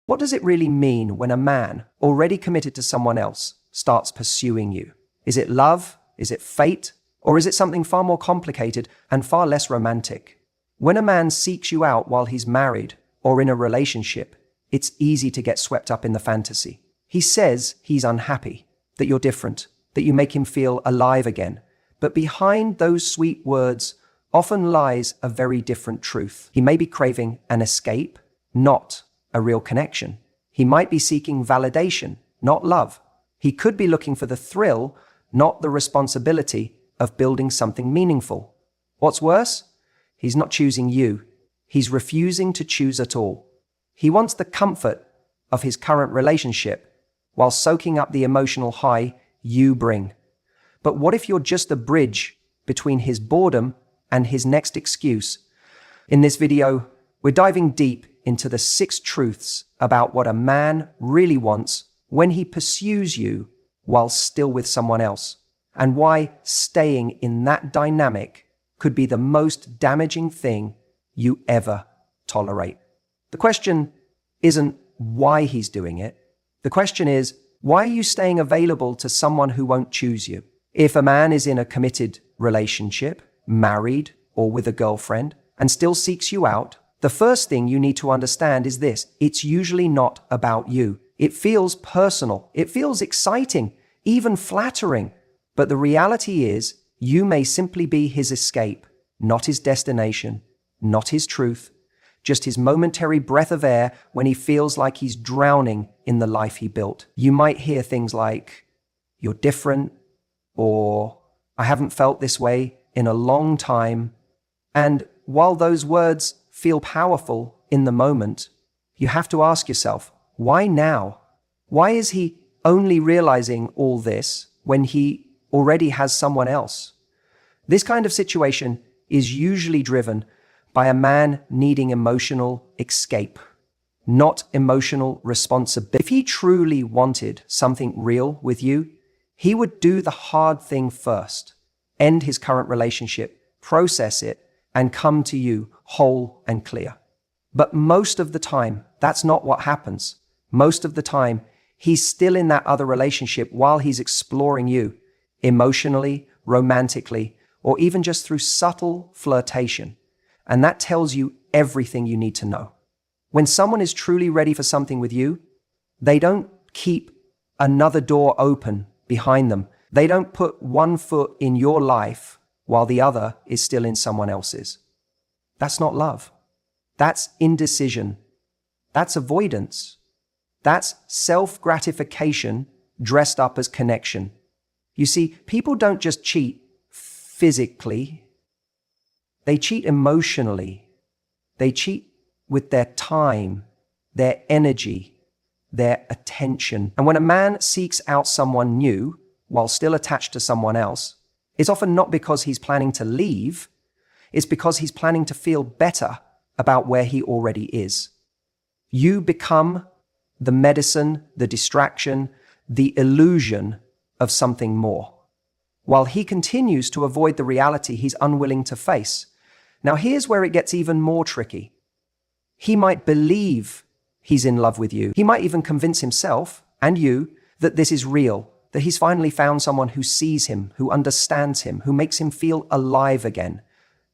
What does it really mean when a man, already committed to someone else, starts pursuing you? Is it love? Is it fate? Or is it something far more complicated and far less romantic? When a man seeks you out while he's married or in a relationship, it's easy to get swept up in the fantasy. He says he's unhappy, that you're different, that you make him feel alive again. But behind those sweet words often lies a very different truth. He may be craving an escape, not a real connection. He might be seeking validation, not love. He could be looking for the thrill, not the responsibility of building something meaningful. What's worse? He's not choosing you. He's refusing to choose at all. He wants the comfort of his current relationship while soaking up the emotional high you bring. But what if you're just a bridge between his boredom and his next excuse? In this video, we're diving deep into the 6 truths about what a man really wants when he pursues you while still with someone else, and why staying in that dynamic could be the most damaging thing you ever tolerate. The question isn't why he's doing it. The question is, why are you staying available to someone who won't choose you? If a man is in a committed relationship, married or with a girlfriend, and still seeks you out, the first thing you need to understand is this: it's usually not about you. It feels personal. It feels exciting, even flattering. But the reality is, you may simply be his escape, not his destination, not his truth, just his momentary breath of air when he feels like he's drowning in the life he built. You might hear things like, "You're different," or "I haven't felt this way in a long time." And while those words feel powerful in the moment, you have to ask yourself, why now? Why is he only realizing all this when he already has someone else? This kind of situation is usually driven by a man needing emotional escape, not emotional responsibility. If he truly wanted something real with you, he would do the hard thing first, end his current relationship, process it, and come to you whole and clear. But most of the time, that's not what happens. Most of the time, he's still in that other relationship while he's exploring you, emotionally, romantically, or even just through subtle flirtation. And that tells you everything you need to know. When someone is truly ready for something with you, they don't keep another door open behind them. They don't put one foot in your life while the other is still in someone else's. That's not love. That's indecision. That's avoidance. That's self-gratification dressed up as connection. You see, people don't just cheat physically. They cheat emotionally. They cheat with their time, their energy, their attention. And when a man seeks out someone new while still attached to someone else, it's often not because he's planning to leave. It's because he's planning to feel better about where he already is. You become the medicine, the distraction, the illusion of something more, while he continues to avoid the reality he's unwilling to face. Now, here's where it gets even more tricky. He might believe he's in love with you. He might even convince himself and you that this is real, that he's finally found someone who sees him, who understands him, who makes him feel alive again.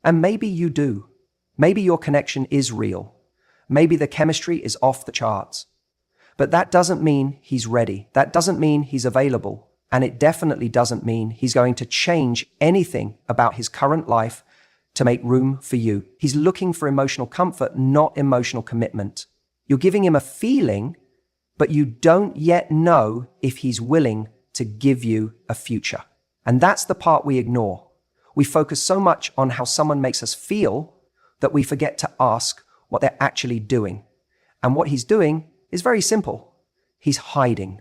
And maybe you do. Maybe your connection is real. Maybe the chemistry is off the charts. But that doesn't mean he's ready. That doesn't mean he's available. And it definitely doesn't mean he's going to change anything about his current life to make room for you. He's looking for emotional comfort, not emotional commitment. You're giving him a feeling, but you don't yet know if he's willing to give you a future. And that's the part we ignore. We focus so much on how someone makes us feel that we forget to ask what they're actually doing. And what he's doing is very simple. He's hiding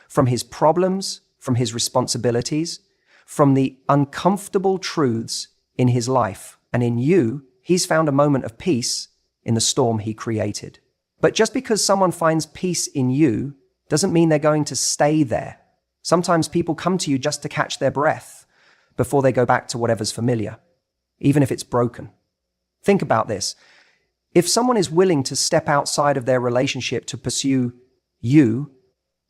from his problems, from his responsibilities, from the uncomfortable truths in his life. And in you, he's found a moment of peace in the storm he created. But just because someone finds peace in you doesn't mean they're going to stay there. Sometimes people come to you just to catch their breath before they go back to whatever's familiar, even if it's broken. Think about this. If someone is willing to step outside of their relationship to pursue you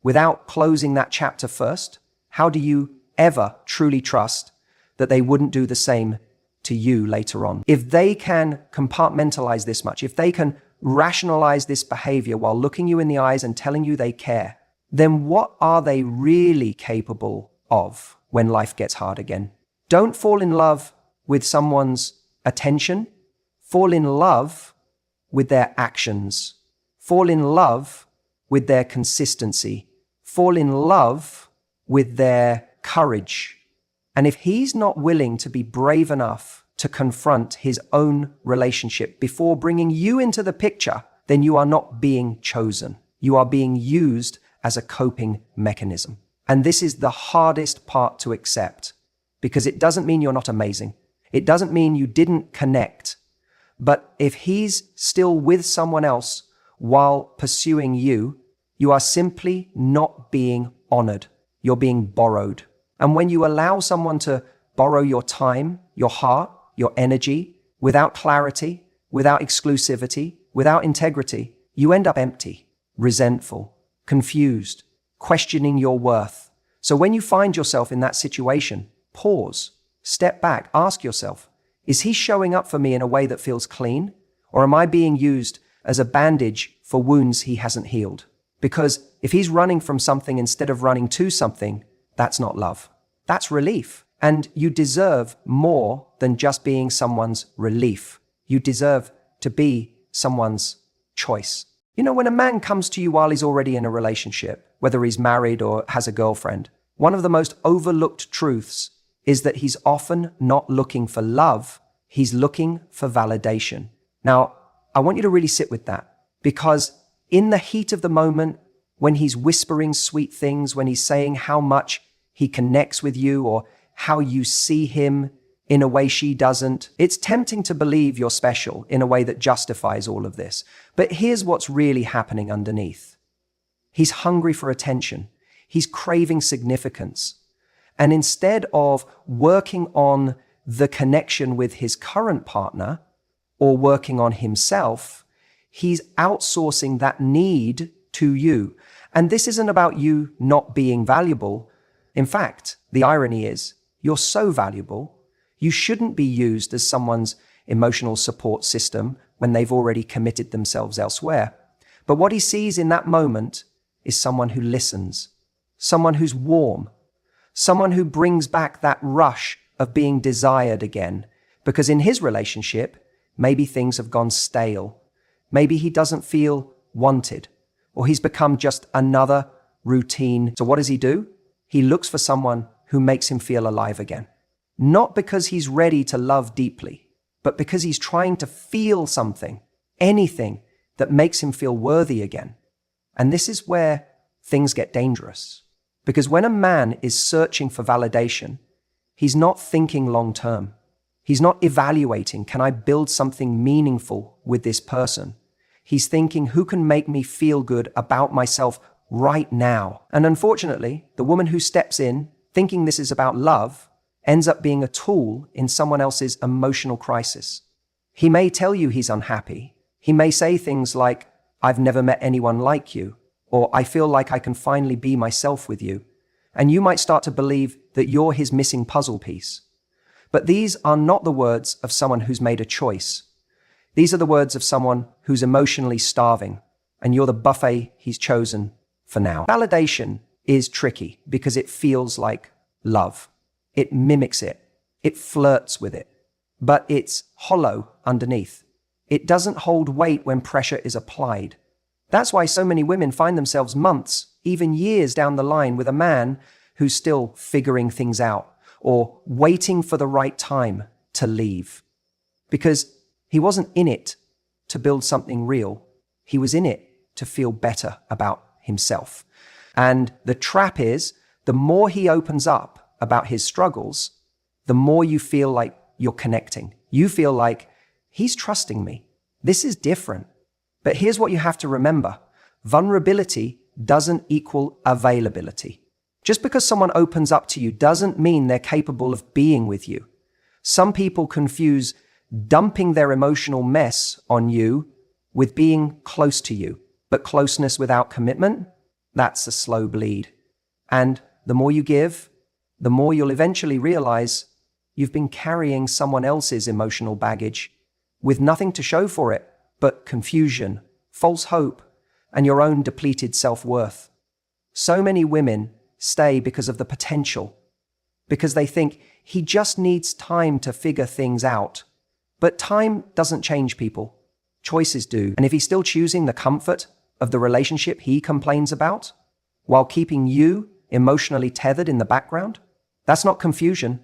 without closing that chapter first, how do you ever truly trust that they wouldn't do the same to you later on? If they can compartmentalize this much, if they can rationalize this behavior while looking you in the eyes and telling you they care, then what are they really capable of when life gets hard again? Don't fall in love with someone's attention. Fall in love with their actions. Fall in love with their consistency. Fall in love with their courage. And if he's not willing to be brave enough to confront his own relationship before bringing you into the picture, then you are not being chosen. You are being used as a coping mechanism. And this is the hardest part to accept, because it doesn't mean you're not amazing. It doesn't mean you didn't connect. But if he's still with someone else while pursuing you, you are simply not being honored. You're being borrowed. And when you allow someone to borrow your time, your heart, your energy, without clarity, without exclusivity, without integrity, you end up empty, resentful, confused, questioning your worth. So when you find yourself in that situation, pause, step back, ask yourself, is he showing up for me in a way that feels clean? Or am I being used as a bandage for wounds he hasn't healed? Because if he's running from something instead of running to something, that's not love. That's relief. And you deserve more than just being someone's relief. You deserve to be someone's choice. You know, when a man comes to you while he's already in a relationship, whether he's married or has a girlfriend, one of the most overlooked truths is that he's often not looking for love, he's looking for validation. Now, I want you to really sit with that, because in the heat of the moment, when he's whispering sweet things, when he's saying how much he connects with you or how you see him in a way she doesn't, it's tempting to believe you're special in a way that justifies all of this. But here's what's really happening underneath. He's hungry for attention. He's craving significance. And instead of working on the connection with his current partner or working on himself, he's outsourcing that need to you. And this isn't about you not being valuable. In fact, the irony is, you're so valuable, you shouldn't be used as someone's emotional support system when they've already committed themselves elsewhere. But what he sees in that moment is someone who listens, someone who's warm, someone who brings back that rush of being desired again. Because in his relationship, maybe things have gone stale. Maybe he doesn't feel wanted, or he's become just another routine. So what does he do? He looks for someone who makes him feel alive again. Not because he's ready to love deeply, but because he's trying to feel something, anything that makes him feel worthy again. And this is where things get dangerous. Because when a man is searching for validation, he's not thinking long term. He's not evaluating, can I build something meaningful with this person? He's thinking, who can make me feel good about myself right now? And unfortunately, the woman who steps in, thinking this is about love, ends up being a tool in someone else's emotional crisis. He may tell you he's unhappy. He may say things like, I've never met anyone like you, or I feel like I can finally be myself with you. And you might start to believe that you're his missing puzzle piece. But these are not the words of someone who's made a choice. These are the words of someone who's emotionally starving, and you're the buffet he's chosen for now. Validation is tricky because it feels like love. It mimics it. It flirts with it. But it's hollow underneath. It doesn't hold weight when pressure is applied. That's why so many women find themselves months, even years down the line with a man who's still figuring things out or waiting for the right time to leave. Because he wasn't in it to build something real. He was in it to feel better about himself. And the trap is, the more he opens up about his struggles, the more you feel like you're connecting. You feel like, he's trusting me. This is different. But here's what you have to remember. Vulnerability doesn't equal availability. Just because someone opens up to you doesn't mean they're capable of being with you. Some people confuse dumping their emotional mess on you with being close to you. But closeness without commitment, that's a slow bleed. And the more you give, the more you'll eventually realize you've been carrying someone else's emotional baggage with nothing to show for it but confusion, false hope, and your own depleted self-worth. So many women stay because of the potential, because they think he just needs time to figure things out. But time doesn't change people. Choices do. And if he's still choosing the comfort of the relationship he complains about, while keeping you emotionally tethered in the background, that's not confusion,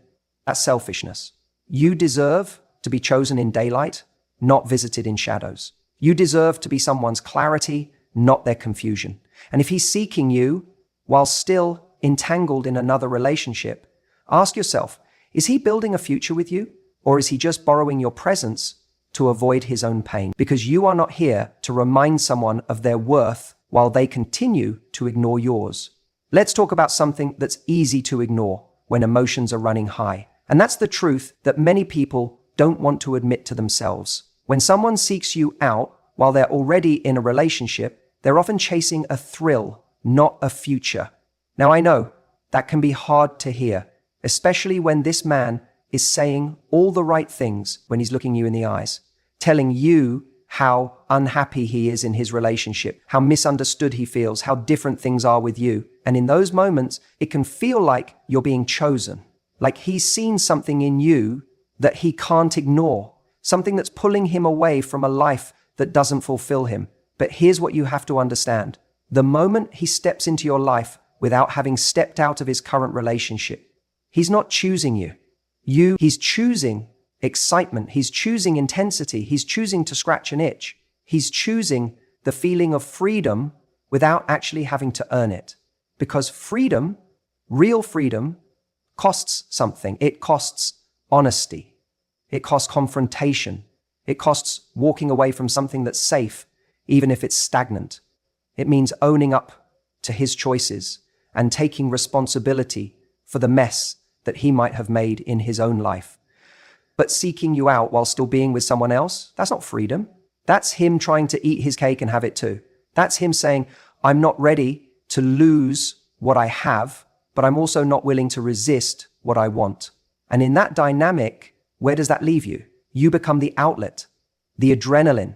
that's selfishness. You deserve to be chosen in daylight, not visited in shadows. You deserve to be someone's clarity, not their confusion. And if he's seeking you while still entangled in another relationship, ask yourself, is he building a future with you? Or is he just borrowing your presence to avoid his own pain? Because you are not here to remind someone of their worth while they continue to ignore yours. Let's talk about something that's easy to ignore when emotions are running high. And that's the truth that many people don't want to admit to themselves. When someone seeks you out while they're already in a relationship, they're often chasing a thrill, not a future. Now I know that can be hard to hear, especially when this man is saying all the right things when he's looking you in the eyes, telling you how unhappy he is in his relationship, how misunderstood he feels, how different things are with you. And in those moments, it can feel like you're being chosen, like he's seen something in you that he can't ignore, something that's pulling him away from a life that doesn't fulfill him. But here's what you have to understand. The moment he steps into your life without having stepped out of his current relationship, he's not choosing you. He's choosing excitement. He's choosing intensity. He's choosing to scratch an itch. He's choosing the feeling of freedom without actually having to earn it. Because freedom, real freedom, costs something. It costs honesty. It costs confrontation. It costs walking away from something that's safe, even if it's stagnant. It means owning up to his choices and taking responsibility for the mess that he might have made in his own life. But seeking you out while still being with someone else, that's not freedom. That's him trying to eat his cake and have it too. That's him saying, I'm not ready to lose what I have, but I'm also not willing to resist what I want. And in that dynamic, where does that leave you? You become the outlet, the adrenaline,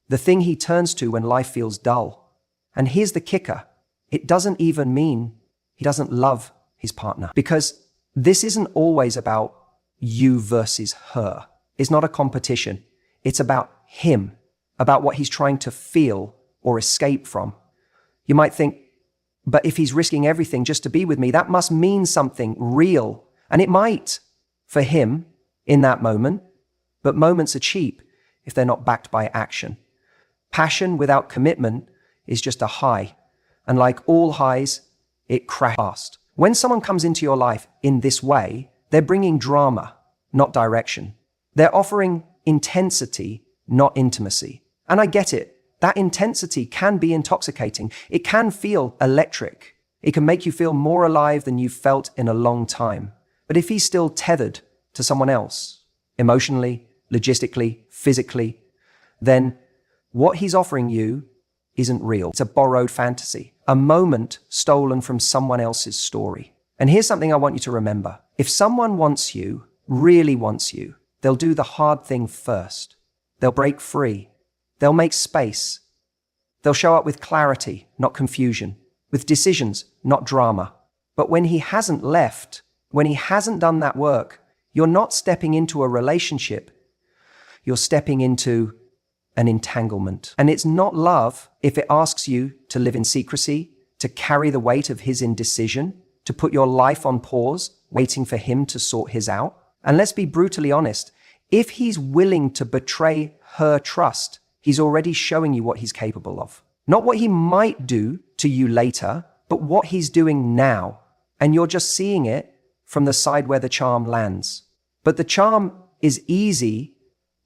the thing he turns to when life feels dull. And here's the kicker. It doesn't even mean he doesn't love his partner, because this isn't always about you versus her. It's not a competition. It's about him, about what he's trying to feel or escape from. You might think, but if he's risking everything just to be with me, that must mean something real. And it might for him in that moment, but moments are cheap if they're not backed by action. Passion without commitment is just a high. And like all highs, it crashes fast. When someone comes into your life in this way, they're bringing drama, not direction. They're offering intensity, not intimacy. And I get it. That intensity can be intoxicating. It can feel electric. It can make you feel more alive than you've felt in a long time. But if he's still tethered to someone else, emotionally, logistically, physically, then what he's offering you isn't real. It's a borrowed fantasy, a moment stolen from someone else's story. And here's something I want you to remember. If someone wants you, really wants you, they'll do the hard thing first. They'll break free. They'll make space. They'll show up with clarity, not confusion, with decisions, not drama. But when he hasn't left, when he hasn't done that work, you're not stepping into a relationship. You're stepping into an entanglement. And it's not love if it asks you to live in secrecy, to carry the weight of his indecision, to put your life on pause, waiting for him to sort his out. And let's be brutally honest, if he's willing to betray her trust, he's already showing you what he's capable of. Not what he might do to you later, but what he's doing now. And you're just seeing it from the side where the charm lands. But the charm is easy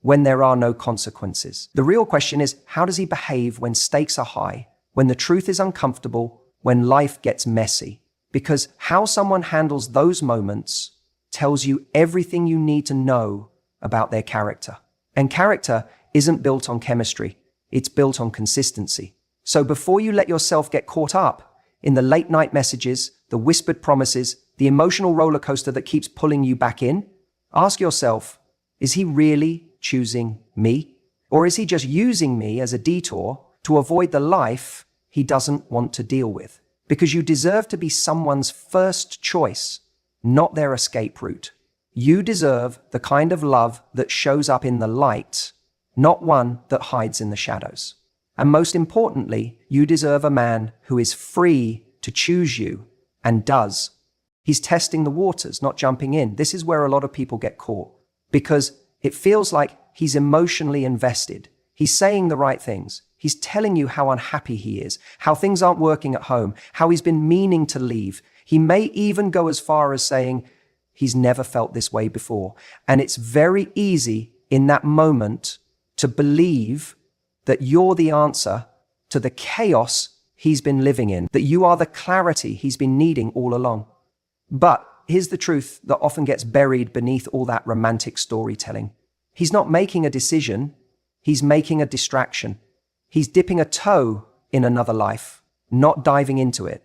when there are no consequences. The real question is, how does he behave when stakes are high, when the truth is uncomfortable, when life gets messy? Because how someone handles those moments tells you everything you need to know about their character. And character isn't built on chemistry. It's built on consistency. So before you let yourself get caught up in the late night messages, the whispered promises, the emotional roller coaster that keeps pulling you back in, ask yourself, is he really choosing me? Or is he just using me as a detour to avoid the life he doesn't want to deal with? Because you deserve to be someone's first choice, not their escape route. You deserve the kind of love that shows up in the light, not one that hides in the shadows. And most importantly, you deserve a man who is free to choose you and does. He's testing the waters, not jumping in. This is where a lot of people get caught because it feels like he's emotionally invested. He's saying the right things. He's telling you how unhappy he is, how things aren't working at home, how he's been meaning to leave. He may even go as far as saying he's never felt this way before. And it's very easy in that moment to believe that you're the answer to the chaos he's been living in, that you are the clarity he's been needing all along. But here's the truth that often gets buried beneath all that romantic storytelling. He's not making a decision, he's making a distraction. He's dipping a toe in another life, not diving into it.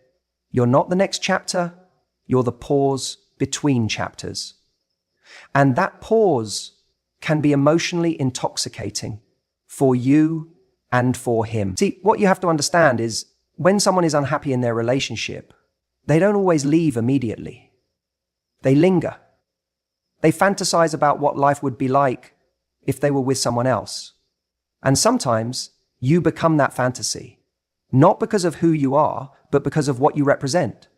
You're not the next chapter, you're the pause between chapters. And that pause can be emotionally intoxicating for you and for him. See, what you have to understand is when someone is unhappy in their relationship, they don't always leave immediately. They linger. They fantasize about what life would be like if they were with someone else. And sometimes you become that fantasy, not because of who you are, but because of what you represent.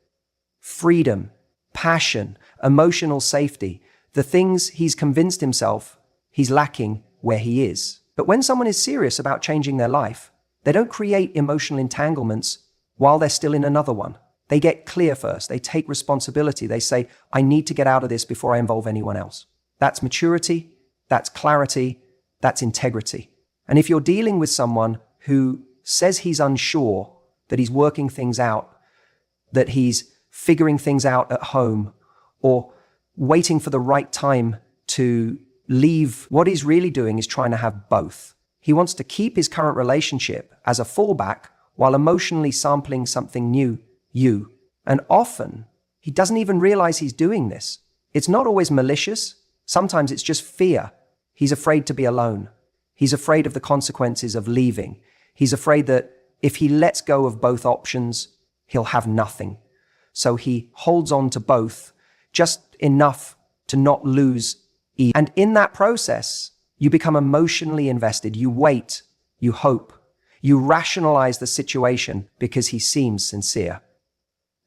Freedom, passion, emotional safety, the things he's convinced himself he's lacking where he is. But when someone is serious about changing their life, they don't create emotional entanglements while they're still in another one. They get clear first. They take responsibility. They say, I need to get out of this before I involve anyone else. That's maturity. That's clarity. That's integrity. And if you're dealing with someone who says he's unsure, that he's working things out, that he's figuring things out at home, or waiting for the right time to leave, what he's really doing is trying to have both. He wants to keep his current relationship as a fallback while emotionally sampling something new, you. And often, he doesn't even realize he's doing this. It's not always malicious. Sometimes it's just fear. He's afraid to be alone. He's afraid of the consequences of leaving. He's afraid that if he lets go of both options, he'll have nothing. So he holds on to both, just enough to not lose either. And in that process, you become emotionally invested. You wait, you hope, you rationalize the situation because he seems sincere.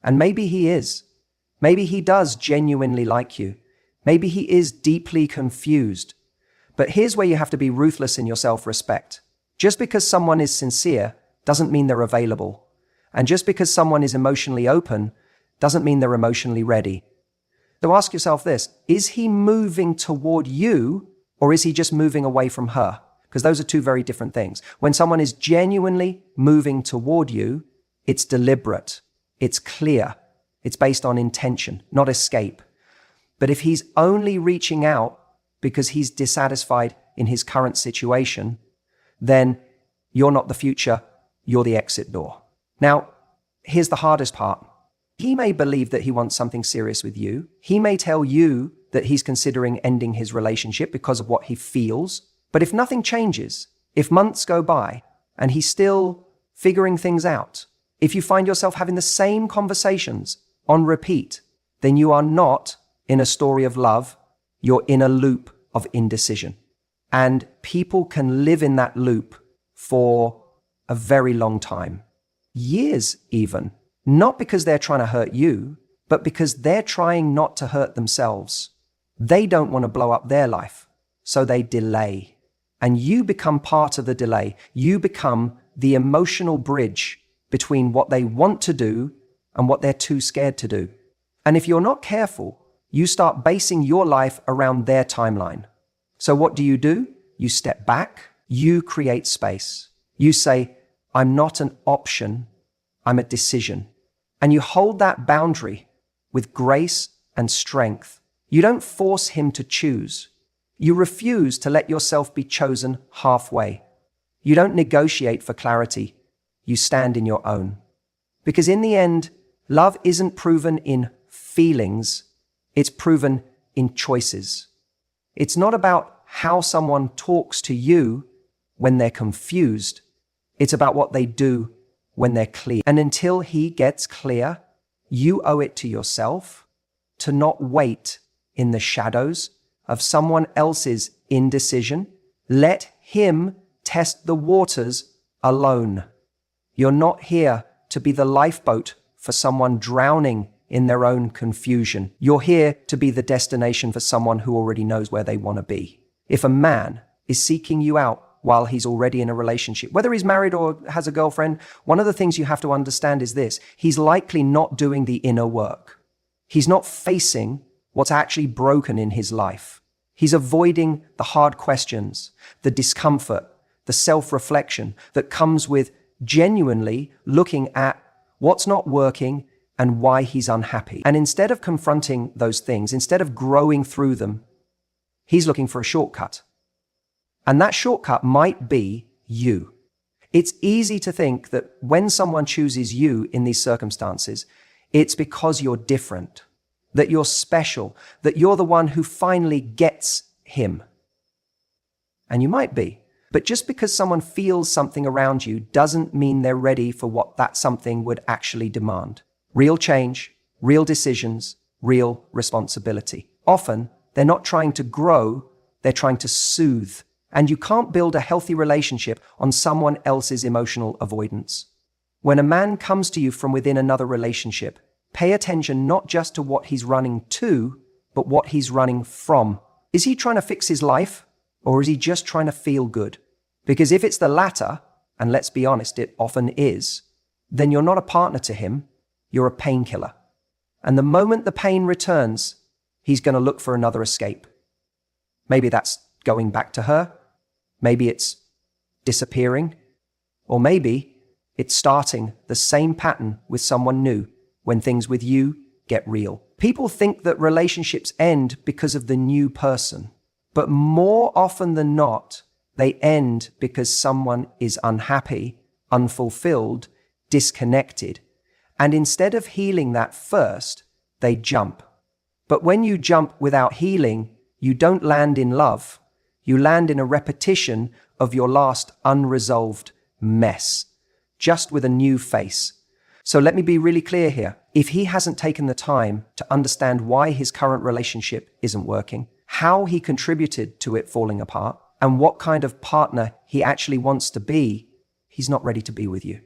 And maybe he is. Maybe he does genuinely like you. Maybe he is deeply confused. But here's where you have to be ruthless in your self-respect. Just because someone is sincere doesn't mean they're available. And just because someone is emotionally open doesn't mean they're emotionally ready. So ask yourself this, is he moving toward you or is he just moving away from her? Because those are two very different things. When someone is genuinely moving toward you, it's deliberate, it's clear, it's based on intention, not escape. But if he's only reaching out because he's dissatisfied in his current situation, then you're not the future, you're the exit door. Now, here's the hardest part. He may believe that he wants something serious with you. He may tell you that he's considering ending his relationship because of what he feels. But if nothing changes, if months go by and he's still figuring things out, if you find yourself having the same conversations on repeat, then you are not in a story of love, you're in a loop of indecision. And people can live in that loop for a very long time, years even, not because they're trying to hurt you, but because they're trying not to hurt themselves. They don't want to blow up their life, so they delay. And you become part of the delay. You become the emotional bridge between what they want to do and what they're too scared to do. And if you're not careful, you start basing your life around their timeline. So what do? You step back, you create space. You say, I'm not an option, I'm a decision. And you hold that boundary with grace and strength. You don't force him to choose. You refuse to let yourself be chosen halfway. You don't negotiate for clarity. You stand in your own. Because in the end, love isn't proven in feelings. It's proven in choices. It's not about how someone talks to you when they're confused. It's about what they do when they're clear. And until he gets clear, you owe it to yourself to not wait in the shadows of someone else's indecision. Let him test the waters alone. You're not here to be the lifeboat for someone drowning in their own confusion. You're here to be the destination for someone who already knows where they want to be. If a man is seeking you out while he's already in a relationship, whether he's married or has a girlfriend, one of the things you have to understand is this: he's likely not doing the inner work. He's not facing what's actually broken in his life. He's avoiding the hard questions, the discomfort, the self-reflection that comes with genuinely looking at what's not working and why he's unhappy. And instead of confronting those things, instead of growing through them, he's looking for a shortcut. And that shortcut might be you. It's easy to think that when someone chooses you in these circumstances, it's because you're different, that you're special, that you're the one who finally gets him. And you might be. But just because someone feels something around you doesn't mean they're ready for what that something would actually demand. Real change, real decisions, real responsibility. Often, they're not trying to grow, they're trying to soothe. And you can't build a healthy relationship on someone else's emotional avoidance. When a man comes to you from within another relationship, pay attention not just to what he's running to, but what he's running from. Is he trying to fix his life, or is he just trying to feel good? Because if it's the latter, and let's be honest, it often is, then you're not a partner to him, you're a painkiller. And the moment the pain returns, he's going to look for another escape. Maybe that's going back to her, maybe it's disappearing, or maybe it's starting the same pattern with someone new when things with you get real. People think that relationships end because of the new person, but more often than not, they end because someone is unhappy, unfulfilled, disconnected. And instead of healing that first, they jump. But when you jump without healing, you don't land in love. You land in a repetition of your last unresolved mess, just with a new face. So let me be really clear here. If he hasn't taken the time to understand why his current relationship isn't working, how he contributed to it falling apart, and what kind of partner he actually wants to be, he's not ready to be with you.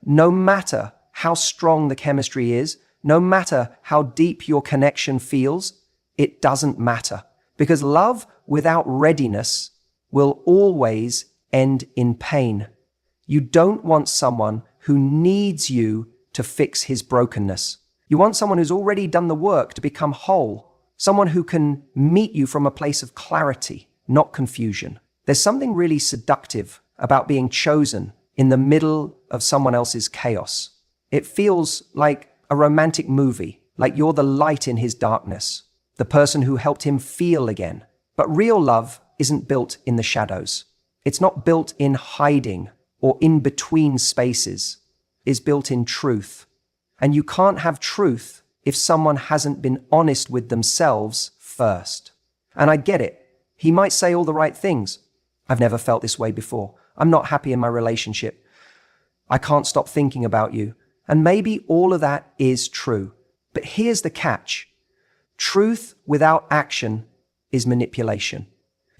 No matter how strong the chemistry is, no matter how deep your connection feels, it doesn't matter. Because love without readiness will always end in pain. You don't want someone who needs you to fix his brokenness. You want someone who's already done the work to become whole, someone who can meet you from a place of clarity, not confusion. There's something really seductive about being chosen in the middle of someone else's chaos. It feels like a romantic movie, like you're the light in his darkness, the person who helped him feel again. But real love isn't built in the shadows. It's not built in hiding or in between spaces. It's built in truth. And you can't have truth if someone hasn't been honest with themselves first. And I get it. He might say all the right things. I've never felt this way before. I'm not happy in my relationship. I can't stop thinking about you. And maybe all of that is true. But here's the catch. Truth without action is manipulation.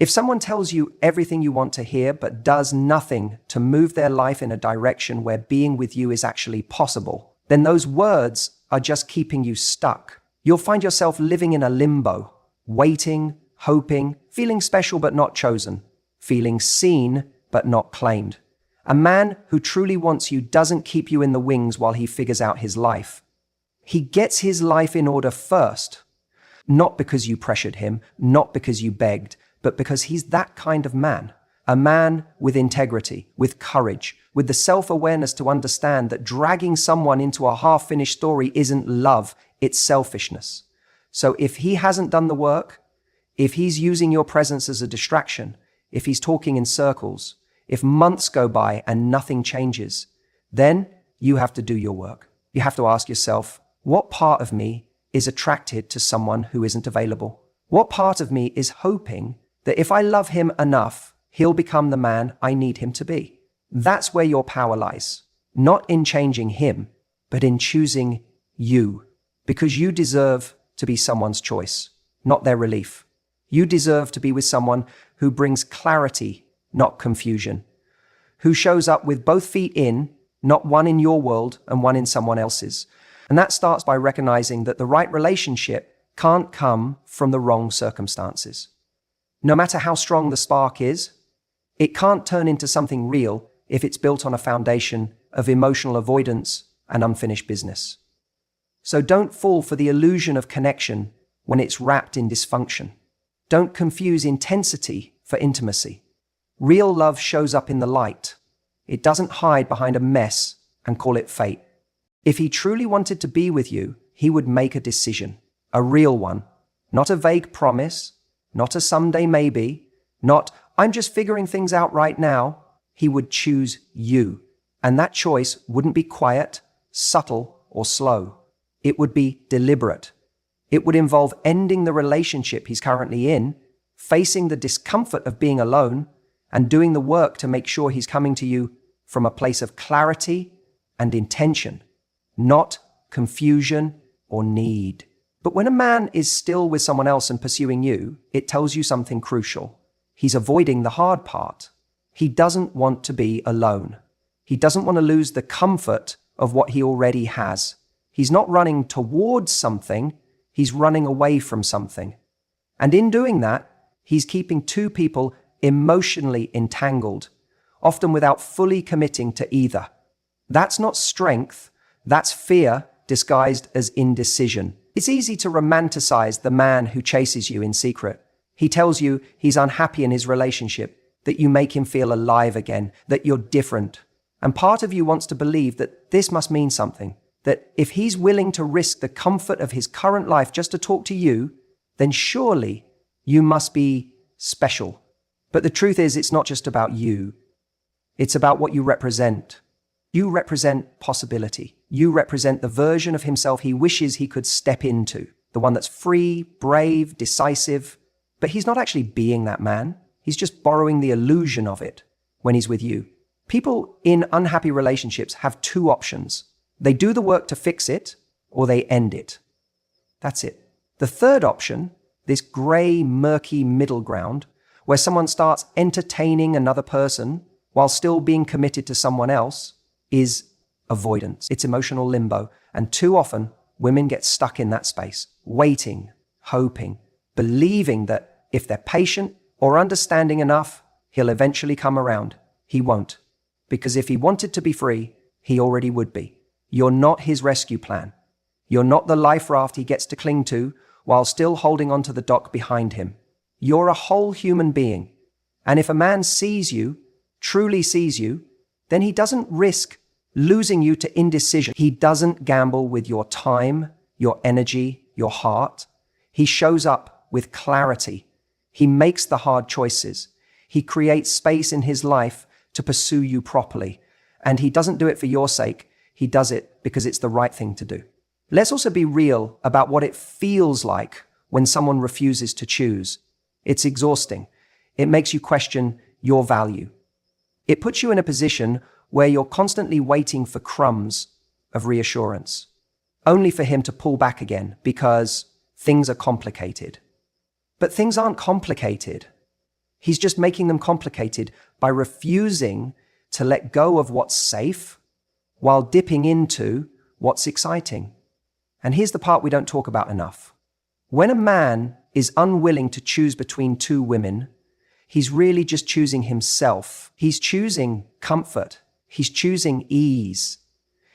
If someone tells you everything you want to hear but does nothing to move their life in a direction where being with you is actually possible, then those words are just keeping you stuck. You'll find yourself living in a limbo, waiting, hoping, feeling special but not chosen, feeling seen but not claimed. A man who truly wants you doesn't keep you in the wings while he figures out his life. He gets his life in order first, not because you pressured him, not because you begged, but because he's that kind of man. A man with integrity, with courage, with the self-awareness to understand that dragging someone into a half-finished story isn't love, it's selfishness. So if he hasn't done the work, if he's using your presence as a distraction, if he's talking in circles, if months go by and nothing changes, then you have to do your work. You have to ask yourself, what part of me is attracted to someone who isn't available? What part of me is hoping that if I love him enough, he'll become the man I need him to be? That's where your power lies. Not in changing him, but in choosing you. Because you deserve to be someone's choice, not their relief. You deserve to be with someone who brings clarity, not confusion. Who shows up with both feet in, not one in your world and one in someone else's. And that starts by recognizing that the right relationship can't come from the wrong circumstances. No matter how strong the spark is, it can't turn into something real if it's built on a foundation of emotional avoidance and unfinished business. So don't fall for the illusion of connection when it's wrapped in dysfunction. Don't confuse intensity for intimacy. Real love shows up in the light. It doesn't hide behind a mess and call it fate. If he truly wanted to be with you, he would make a decision, a real one, not a vague promise, not a someday maybe, not I'm just figuring things out right now. He would choose you. And that choice wouldn't be quiet, subtle, or slow. It would be deliberate. It would involve ending the relationship he's currently in, facing the discomfort of being alone, and doing the work to make sure he's coming to you from a place of clarity and intention, not confusion or need. But when a man is still with someone else and pursuing you, it tells you something crucial. He's avoiding the hard part. He doesn't want to be alone. He doesn't want to lose the comfort of what he already has. He's not running towards something, he's running away from something. And in doing that, he's keeping two people emotionally entangled, often without fully committing to either. That's not strength, that's fear disguised as indecision. It's easy to romanticize the man who chases you in secret. He tells you he's unhappy in his relationship, that you make him feel alive again, that you're different. And part of you wants to believe that this must mean something, that if he's willing to risk the comfort of his current life just to talk to you, then surely you must be special. But the truth is, it's not just about you. It's about what you represent. You represent possibility. You represent the version of himself he wishes he could step into, the one that's free, brave, decisive. But he's not actually being that man. He's just borrowing the illusion of it when he's with you. People in unhappy relationships have two options. They do the work to fix it, or they end it. That's it. The third option, this gray, murky middle ground, where someone starts entertaining another person while still being committed to someone else, is avoidance. It's emotional limbo. And too often, women get stuck in that space, waiting, hoping, believing that if they're patient or understanding enough, he'll eventually come around. He won't. Because if he wanted to be free, he already would be. You're not his rescue plan. You're not the life raft he gets to cling to while still holding onto the dock behind him. You're a whole human being. And if a man sees you, truly sees you, then he doesn't risk losing you to indecision. He doesn't gamble with your time, your energy, your heart. He shows up with clarity. He makes the hard choices. He creates space in his life to pursue you properly. And he doesn't do it for your sake. He does it because it's the right thing to do. Let's also be real about what it feels like when someone refuses to choose. It's exhausting. It makes you question your value. It puts you in a position where you're constantly waiting for crumbs of reassurance, only for him to pull back again because things are complicated. But things aren't complicated. He's just making them complicated by refusing to let go of what's safe while dipping into what's exciting. And here's the part we don't talk about enough. When a man is unwilling to choose between two women, he's really just choosing himself. He's choosing comfort. He's choosing ease.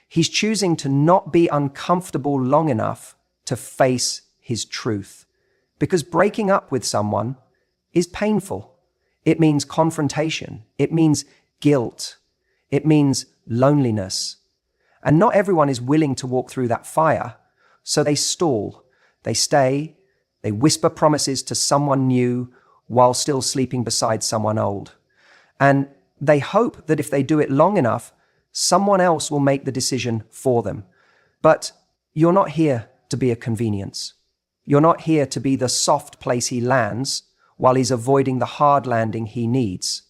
He's choosing to not be uncomfortable long enough to face his truth. Because breaking up with someone is painful. It means confrontation. It means guilt. It means loneliness. And not everyone is willing to walk through that fire. So they stall. They stay. They whisper promises to someone new while still sleeping beside someone old. And They hope that if they do it long enough, someone else will make the decision for them. But you're not here to be a convenience. You're not here to be the soft place he lands while he's avoiding the hard landing he needs.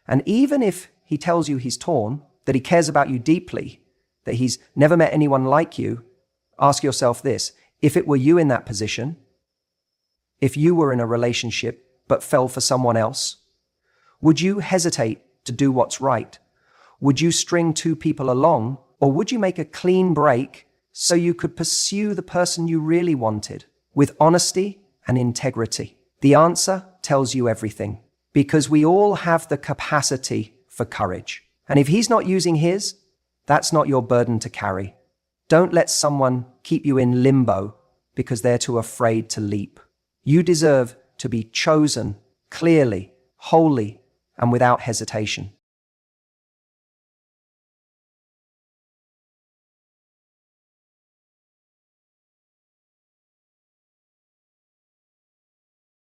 And even if he tells you he's torn, that he cares about you deeply, that he's never met anyone like you, ask yourself this: if it were you in that position, if you were in a relationship but fell for someone else, would you hesitate to do what's right? Would you string two people along, or would you make a clean break so you could pursue the person you really wanted with honesty and integrity? The answer tells you everything, because we all have the capacity for courage. And if he's not using his, that's not your burden to carry. Don't let someone keep you in limbo because they're too afraid to leap. You deserve to be chosen clearly, wholly, and without hesitation.